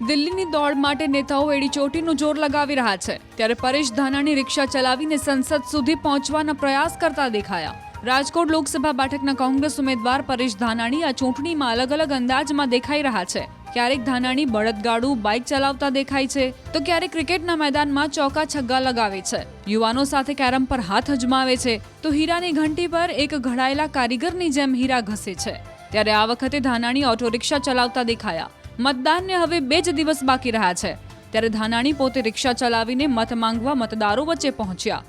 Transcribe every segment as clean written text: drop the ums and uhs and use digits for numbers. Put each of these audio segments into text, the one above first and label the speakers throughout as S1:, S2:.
S1: દિલ્હીની દોડ માટે નેતાઓ એડીચોટીનું જોર લગાવી રહ્યા છે ત્યારે પરેશ ધાનાણી રિક્ષા ચલાવીને સંસદ સુધી પહોંચવાના પ્રયાસ કરતા દેખાયા। રાજકોટ લોકસભા બેઠકના કોંગ્રેસ ઉમેદવાર પરેશ ધાનાણી આ ચૂંટણીમાં અલગ અલગ અંદાજમાં દેખાઈ રહ્યા છે। ક્યારેક ધાનાણી બળદગાડું બાઇક ચલાવતા દેખાય છે તો ક્યારેક ક્રિકેટના મેદાનમાં ચોકા છગ્ગા લગાવે છે, યુવાનો સાથે કેરમ પર હાથ અજમાવે છે તો હીરાની ઘંટી પર એક ઘડાયેલા કારીગરની જેમ હીરા ઘસે છે। ત્યારે આ વખતે ધાનાણી ઓટો રિક્ષા ચલાવતા દેખાયા। મતદાનને હવે 2 જ દિવસ બાકી રહ્યા છે ત્યારે ધાનાણી પોતે રિક્ષા ચલાવીને મત માંગવા મતદારો વચ્ચે પહોંચ્યા।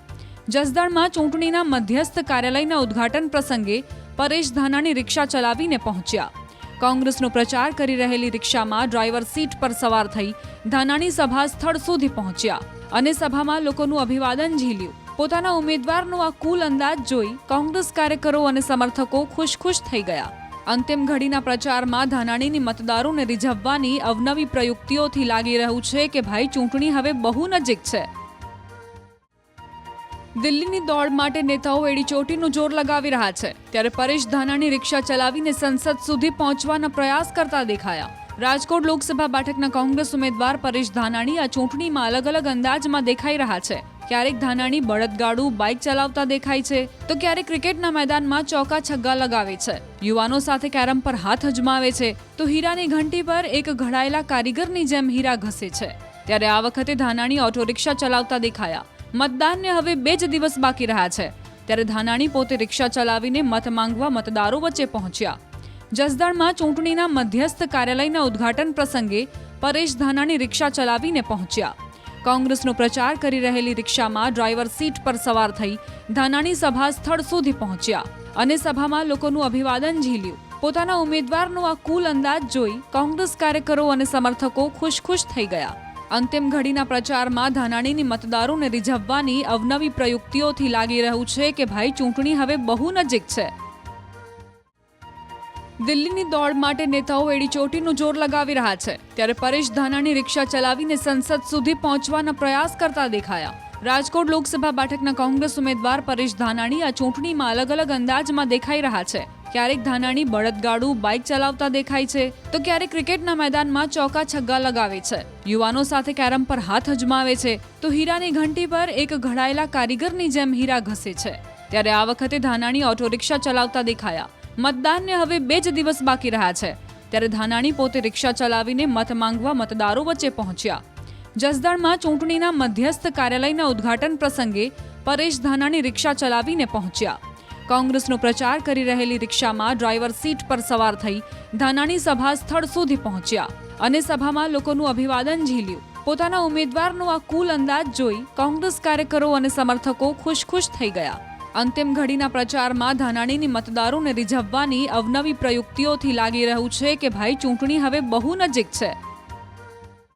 S1: જસદણમાં ચૂંટણીના મધ્યસ્થ કાર્યાલયના ઉદ્ઘાટન પ્રસંગે પરેશ ધાનાણી રિક્ષા ચલાવીને પહોંચ્યા। કોંગ્રેસનો પ્રચાર કરી રહેલી રિક્ષામાં ડ્રાઈવર સીટ પર સવાર થઈ ધાનાણી સભા સ્થળ સુધી પહોંચ્યા અને સભામાં લોકોનું અભિવાદન ઝીલ્યું। પોતાના ઉમેદવારનો આ કુલ અંદાજ જોઈ કોંગ્રેસ કાર્યકરો અને સમર્થકો ખુશ થઈ ગયા। અંતિમ ઘડીના પ્રચારમાં ધાનાણીની મતદારોને રીઝવવાની અવનવી પ્રયુક્તિઓથી લાગી રહ્યું છે કે ભાઈ ચૂંટણી હવે બહુ નજીક છે। દિલ્હીની દોડ માટે નેતાઓ એડીચોટીનું જોર લગાવી રહ્યા છે ત્યારે પરેશ ધાનાણી રિક્ષા ચલાવીને સંસદ સુધી પહોંચવાના પ્રયાસ કરતા દેખાયા। રાજકોટ લોકસભા બેઠકના કોંગ્રેસ ઉમેદવાર પરેશ ધાનાણી આ ચૂંટણીમાં અલગ અલગ અંદાજમાં દેખાઈ રહ્યા છે। ક્યારેક ધાનાણી બળદગાડું બાઇક ચલાવતા દેખાય છે તો ક્યારેક ક્રિકેટના મેદાનમાં ચોકા છગ્ગા લગાવે છે, યુવાનો સાથે કેરમ પર હાથ અજમાવે છે તો હીરાની ઘંટી પર એક ઘડાયેલા કારીગરની જેમ હીરા ઘસે છે। ત્યારે આ વખતે ધાનાણી ઓટો રિક્ષા ચલાવતા દેખાયા। મતદાનને હવે 2 જ દિવસ બાકી રહ્યા છે ત્યારે ધાનાણી પોતે રિક્ષા ચલાવીને મત માંગવા મતદારો વચ્ચે પહોંચ્યા। જસદણમાં ચૂંટણીના મધ્યસ્થ કાર્યાલયના ઉદ્ઘાટન પ્રસંગે પરેશ ધાનાણી રિક્ષા ચલાવીને પહોંચ્યા। કોંગ્રેસનો પ્રચાર કરી રહેલી રિક્ષામાં ડ્રાઈવર સીટ પર સવાર થઈ ધાનાણી સભા સ્થળ સુધી પહોંચ્યા અને સભામાં લોકોનું અભિવાદન ઝીલ્યું। પોતાના ઉમેદવારનો આ કુલ અંદાજ જોઈ કોંગ્રેસ કાર્યકરો અને સમર્થકો ખુશ થઈ ગયા। અંતિમ ઘડીના પ્રચારમાં ધાનાણીની મતદારોને રીઝવવાની અવનવી પ્રયુક્તિઓથી લાગી રહ્યું છે કે ભાઈ ચૂંટણી હવે બહુ નજીક છે। દિલ્હીની દોડ માટે નેતાઓ એડીચોટીનું જોર લગાવી રહ્યા છે ત્યારે પરેશ ધાનાણી રિક્ષા ચલાવીને સંસદ સુધી પહોંચવાના પ્રયાસ કરતા દેખાયા। રાજકોટ લોકસભા બેઠકના કોંગ્રેસ ઉમેદવાર પરેશ ધાનાણી આ ચૂંટણીમાં અલગ અલગ અંદાજમાં દેખાઈ રહ્યા છે। ક્યારેક ધાનાણી બળદગાડું બાઇક ચલાવતા દેખાય છે તો ક્યારેક ક્રિકેટના મેદાનમાં ચોકા છગ્ગા લગાવે છે, યુવાનો સાથે કેરમ પર હાથ અજમાવે છે તો હીરાની ઘંટી પર એક ઘડાયેલા કારીગરની જેમ હીરા ઘસે છે। ત્યારે આ વખતે ધાનાણી ઓટો રિક્ષા ચલાવતા દેખાયા। મતદાનને હવે 2 જ દિવસ બાકી રહ્યા છે ત્યારે ધાનાણી પોતે રિક્ષા ચલાવીને મત માંગવા મતદારો વચ્ચે પહોંચ્યા। જસદણમાં ચૂંટણીના મધ્યસ્થ કાર્યાલયના ઉદ્ઘાટન પ્રસંગે પરેશ ધાનાણી રિક્ષા ચલાવીને પહોંચ્યા। કોંગ્રેસનો પ્રચાર કરી રહેલી રિક્ષામાં ડ્રાઈવર સીટ પર સવાર થઈ ધાનાણી સભા સ્થળ સુધી પહોંચ્યા અને સભામાં લોકોનું અભિવાદન ઝીલ્યું। પોતાના ઉમેદવારનો આ કુલ અંદાજ જોઈ કોંગ્રેસ કાર્યકરો અને સમર્થકો ખુશ થઈ ગયા। અંતિમ ઘડીના પ્રચારમાં ધાનાણીની મતદારોને રીઝવવાની અવનવી પ્રયુક્તિઓથી લાગી રહ્યું છે કે ભાઈ ચૂંટણી હવે બહુ નજીક છે।